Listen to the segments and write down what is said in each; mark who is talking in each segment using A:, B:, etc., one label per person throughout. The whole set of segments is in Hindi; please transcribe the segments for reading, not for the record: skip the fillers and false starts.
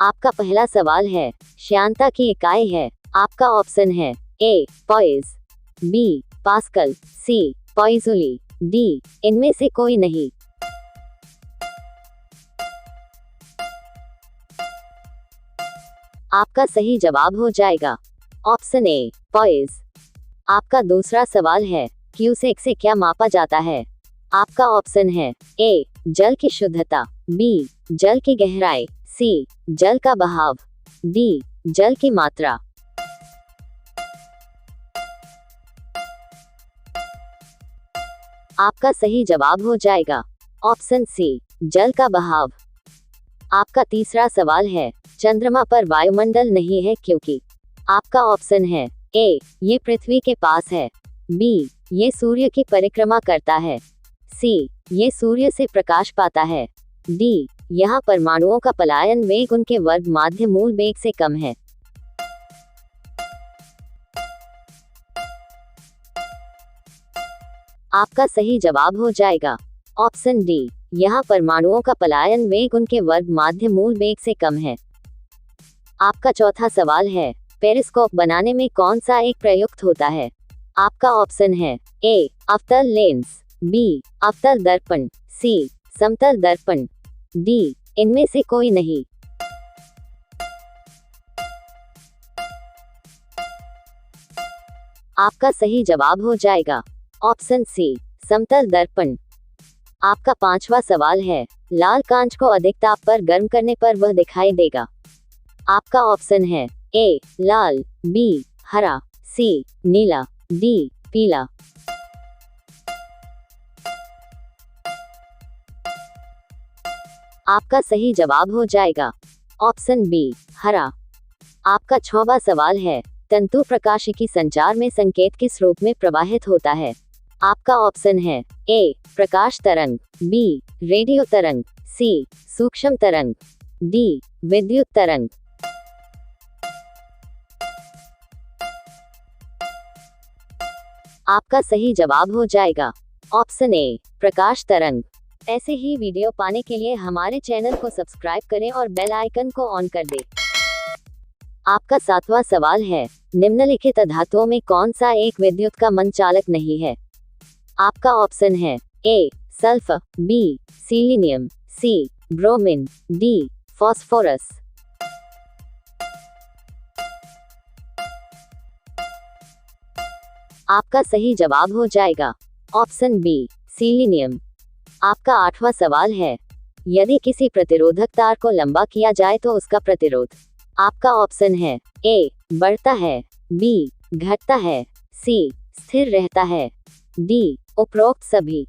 A: आपका पहला सवाल है, श्यानता की इकाई है। आपका ऑप्शन है ए पॉइज, बी पास्कल, सी पॉइजुली, डी इनमें से कोई नहीं। आपका सही जवाब हो जाएगा ऑप्शन ए पॉइज। आपका दूसरा सवाल है, क्यूसेक से क्या मापा जाता है। आपका ऑप्शन है ए जल की शुद्धता, बी जल की गहराई, सी जल का बहाव, डी जल की मात्रा। आपका सही जवाब हो जाएगा ऑप्शन सी जल का बहाव। आपका तीसरा सवाल है, चंद्रमा पर वायुमंडल नहीं है क्योंकि। आपका ऑप्शन है ए ये पृथ्वी के पास है, बी ये सूर्य की परिक्रमा करता है, सी ये सूर्य से प्रकाश पाता है, डी यहाँ परमाणुओं का पलायन वेग उनके वर्ग माध्य मूल वेग से कम है। आपका सही जवाब हो जाएगा ऑप्शन डी यहाँ परमाणुओं का पलायन वेग उनके वर्ग माध्य मूल वेग से कम है। आपका चौथा सवाल है, पेरिस्कोप बनाने में कौन सा एक प्रयुक्त होता है। आपका ऑप्शन है ए अवतल लेंस, बी अवतल दर्पण, सी समतल दर्पण, डी इनमें से कोई नहीं। आपका सही जवाब हो जाएगा ऑप्शन सी समतल दर्पण। आपका पांचवा सवाल है, लाल कांच को अधिक ताप पर गर्म करने पर वह दिखाई देगा। आपका ऑप्शन है ए लाल, बी हरा, सी नीला, डी पीला। आपका सही जवाब हो जाएगा ऑप्शन बी हरा। आपका छठवां सवाल है, तंतु प्रकाशिकी संचार में संकेत किस रूप में प्रवाहित होता है। आपका ऑप्शन है ए प्रकाश तरंग, बी रेडियो तरंग, सी सूक्ष्म तरंग, डी विद्युत तरंग। आपका सही जवाब हो जाएगा ऑप्शन ए प्रकाश तरंग। ऐसे ही वीडियो पाने के लिए हमारे चैनल को सब्सक्राइब करें और बेल आइकन को ऑन कर दें। आपका सातवां सवाल है, निम्नलिखित धातुओं में कौन सा एक विद्युत का मंद नहीं है। आपका ऑप्शन है ए सल्फर, बी सिलीनियम, सी ब्रोमीन, डी फास्फोरस। आपका सही जवाब हो जाएगा ऑप्शन बी सिलीनियम। आपका आठवां सवाल है, यदि किसी प्रतिरोधक तार को लंबा किया जाए तो उसका प्रतिरोध। आपका ऑप्शन है ए बढ़ता है, बी घटता है, सी स्थिर रहता है, डी उपरोक्त सभी।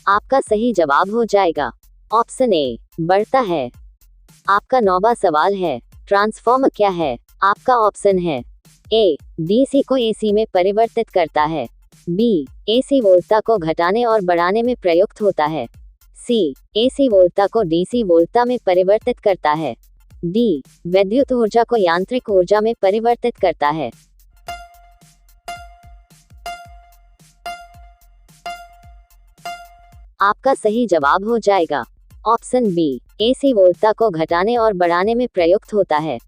A: आपका सही जवाब हो जाएगा ऑप्शन ए बढ़ता है। आपका नौवां सवाल है, ट्रांसफॉर्मर क्या है। आपका ऑप्शन है ए डीसी को एसी में परिवर्तित करता है, बी एसी वोल्टता को घटाने और बढ़ाने में प्रयुक्त होता है, सी एसी वोल्टता को डीसी वोल्टता में परिवर्तित करता है, डी विद्युत ऊर्जा को यांत्रिक ऊर्जा में परिवर्तित करता है। आपका सही जवाब हो जाएगा ऑप्शन बी एसी वोल्टता को घटाने और बढ़ाने में प्रयुक्त होता है।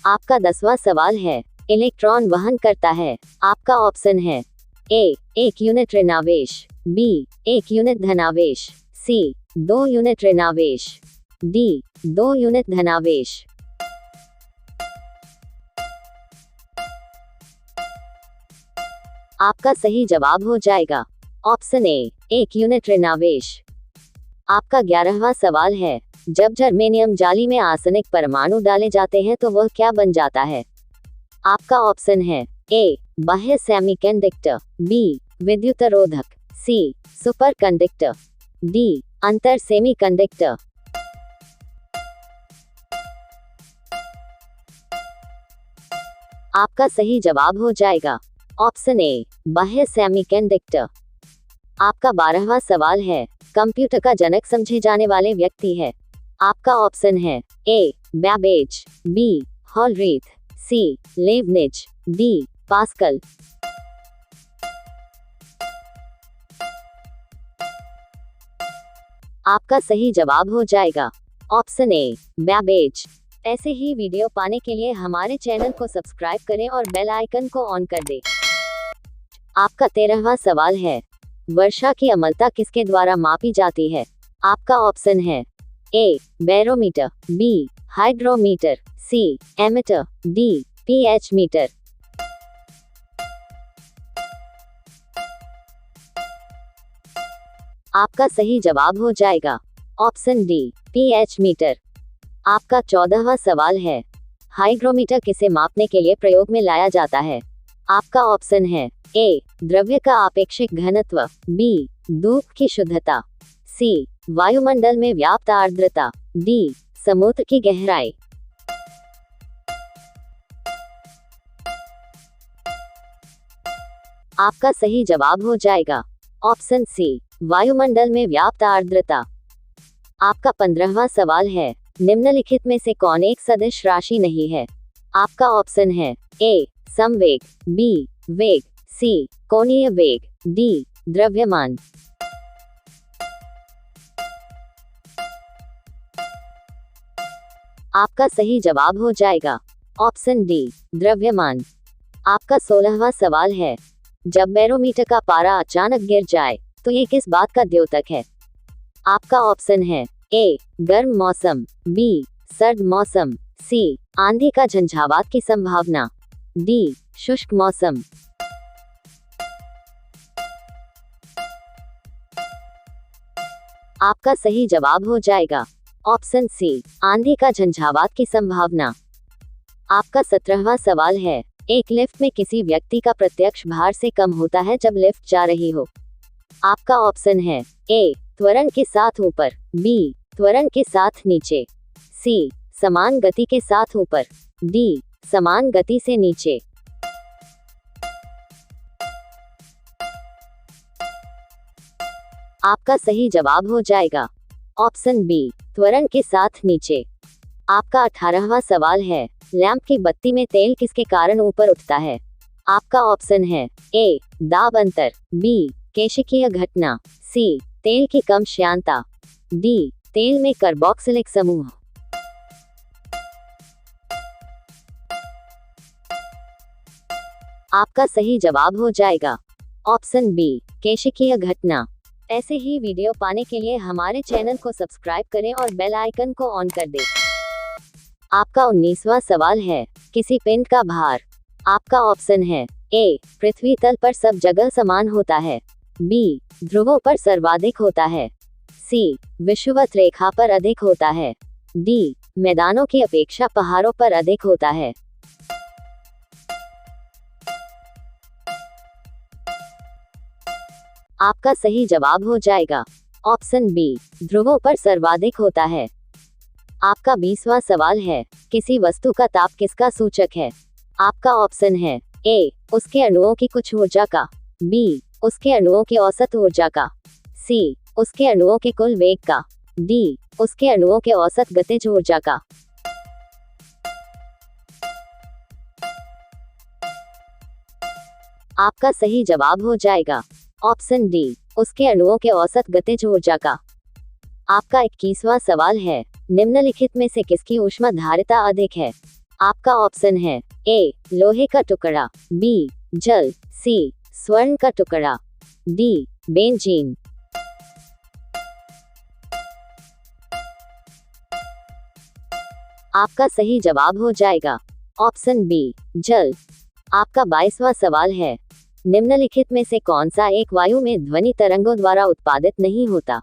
A: आपका 10वां सवाल है, इलेक्ट्रॉन वहन करता है। आपका ऑप्शन है ए 1 यूनिट ऋणावेश, बी 1 यूनिट धनावेश, सी 2 यूनिट ऋणावेश, डी 2 यूनिट धनावेश। आपका सही जवाब हो जाएगा ऑप्शन ए 1 यूनिट ऋणावेश। आपका 11वां सवाल है, जब जर्मेनियम जाली में आर्सेनिक परमाणु डाले जाते हैं तो वह क्या बन जाता है। आपका ऑप्शन है ए बाह्य सेमीकंडक्टर, बी विद्युतरोधक, सी सुपर कंडक्टर, डी अंतर सेमीकंडक्टर। आपका सही जवाब हो जाएगा ऑप्शन ए बाह्य सेमीकंडक्टर। आपका 12वां सवाल है, कंप्यूटर का जनक समझे जाने वाले व्यक्ति है। आपका ऑप्शन है ए बैबेज, बी हॉलरीथ, सी लेबनिज, डी पास्कल। आपका सही जवाब हो जाएगा ऑप्शन ए बैबेज। ऐसे ही वीडियो पाने के लिए हमारे चैनल को सब्सक्राइब करें और बेल आइकन को ऑन कर दें। आपका 13वां सवाल है, वर्षा की अम्लता किसके द्वारा मापी जाती है? आपका ऑप्शन है ए बैरोमीटर, बी हाइड्रोमीटर, सी एमीटर, डी पीएच मीटर। आपका सही जवाब हो जाएगा ऑप्शन डी पीएच मीटर। आपका 14वां सवाल है, हाइग्रोमीटर किसे मापने के लिए प्रयोग में लाया जाता है? आपका ऑप्शन है ए द्रव्य का आपेक्षिक घनत्व, बी धूप की शुद्धता, सी वायुमंडल में व्याप्त आर्द्रता, डी समुद्र की गहराई। आपका सही जवाब हो जाएगा ऑप्शन सी वायुमंडल में व्याप्त आर्द्रता। आपका 15वां सवाल है, निम्नलिखित में से कौन एक सदिश राशि नहीं है? आपका ऑप्शन है ए समवेग, बी वेग, सी कोणीय वेग, डी द्रव्यमान। आपका सही जवाब हो जाएगा ऑप्शन डी द्रव्यमान। आपका 16वां सवाल है, जब बैरोमीटर का पारा अचानक गिर जाए तो ये किस बात का द्योतक है? आपका ऑप्शन है ए गर्म मौसम, बी सर्द मौसम, सी आंधी का झंझावात की संभावना, डी शुष्क मौसम। आपका सही जवाब हो जाएगा ऑप्शन सी आंधी का झंझावात की संभावना। आपका 17वां सवाल है, एक लिफ्ट में किसी व्यक्ति का प्रत्यक्ष भार से कम होता है जब लिफ्ट जा रही हो। आपका ऑप्शन है ए त्वरण के साथ ऊपर, बी त्वरण के साथ नीचे, सी समान गति के साथ ऊपर, डी समान गति से नीचे। आपका सही जवाब हो जाएगा ऑप्शन बी त्वरण के साथ नीचे। आपका 18वां सवाल है, लैंप की बत्ती में तेल किसके कारण ऊपर उठता है? आपका ऑप्शन है ए दाब अंतर, बी केशिकीय घटना, सी तेल की कम श्यानता, डी तेल में कार्बोक्सिलिक समूह। आपका सही जवाब हो जाएगा ऑप्शन बी केशिकीय घटना। ऐसे ही वीडियो पाने के लिए हमारे चैनल को सब्सक्राइब करें और बेल आइकन को ऑन कर दें। आपका 19वां सवाल है, किसी पिंड का भार। आपका ऑप्शन है ए पृथ्वी तल पर सब जगह समान होता है, बी ध्रुवों पर सर्वाधिक होता है, सी विषुवत रेखा पर अधिक होता है, डी मैदानों की अपेक्षा पहाड़ों पर अधिक होता है। आपका सही जवाब हो जाएगा ऑप्शन बी ध्रुवों पर सर्वाधिक होता है। आपका 20वां सवाल है, किसी वस्तु का ताप किसका सूचक है? आपका ऑप्शन है ए उसके अणुओं की कुछ ऊर्जा का, बी उसके अणुओं की औसत ऊर्जा का, सी उसके अणुओं के कुल वेग का, डी उसके अणुओं के औसत गतिज ऊर्जा का। आपका सही जवाब हो जाएगा ऑप्शन डी उसके अणुओं के औसत गतिज ऊर्जा का। आपका 21वां सवाल है, निम्नलिखित में से किसकी ऊष्माधारिता अधिक है? आपका ऑप्शन है ए लोहे का टुकड़ा, बी जल, सी स्वर्ण का टुकड़ा, डी बेंजीन। आपका सही जवाब हो जाएगा ऑप्शन बी जल। आपका 22वां सवाल है, निम्नलिखित में से कौन सा एक वायु में ध्वनि तरंगों द्वारा उत्पादित नहीं होता?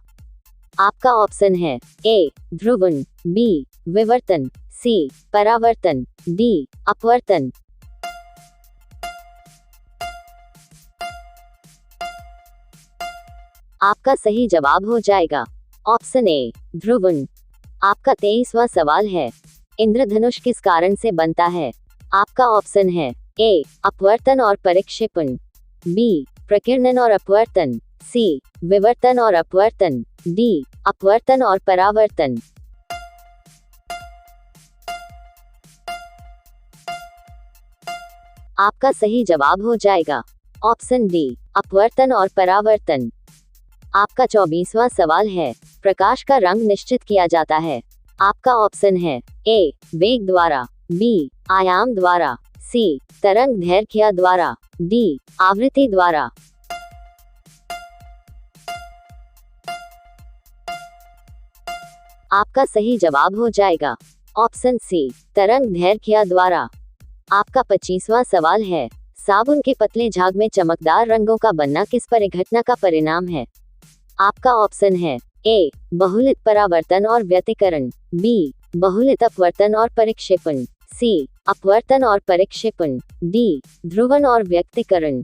A: आपका ऑप्शन है ए ध्रुवण, बी विवर्तन, सी परावर्तन, डी अपवर्तन। आपका सही जवाब हो जाएगा ऑप्शन ए ध्रुवण। आपका 23वां सवाल है, इंद्रधनुष किस कारण से बनता है? आपका ऑप्शन है ए अपवर्तन और परिक्षेपण, बी प्रकीर्णन और अपवर्तन, सी विवर्तन और अपवर्तन, डी अपवर्तन और परावर्तन। आपका सही जवाब हो जाएगा ऑप्शन डी अपवर्तन और परावर्तन। आपका 24वां सवाल है, प्रकाश का रंग निश्चित किया जाता है। आपका ऑप्शन है ए वेग द्वारा, बी आयाम द्वारा, सी तरंग दैर्घ्य द्वारा, डी आवृत्ति द्वारा। आपका सही जवाब हो जाएगा ऑप्शन सी तरंग दैर्घ्य द्वारा। आपका 25वां सवाल है, साबुन के पतले झाग में चमकदार रंगों का बनना किस परिघटना का परिणाम है। आपका ऑप्शन है ए बहुलित परावर्तन और व्यतिकरण, बी बहुलित अपवर्तन और परिक्षेपण, सी अपवर्तन और परिक्षेपण, डी ध्रुवण और व्यतिकरण।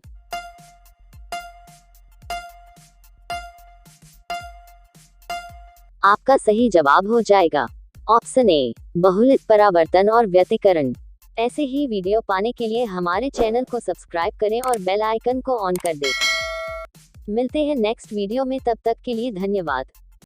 A: आपका सही जवाब हो जाएगा ऑप्शन ए बहुलित परावर्तन और व्यतिकरण। ऐसे ही वीडियो पाने के लिए हमारे चैनल को सब्सक्राइब करें और बेल आइकन को ऑन कर दें। मिलते हैं नेक्स्ट वीडियो में, तब तक के लिए धन्यवाद।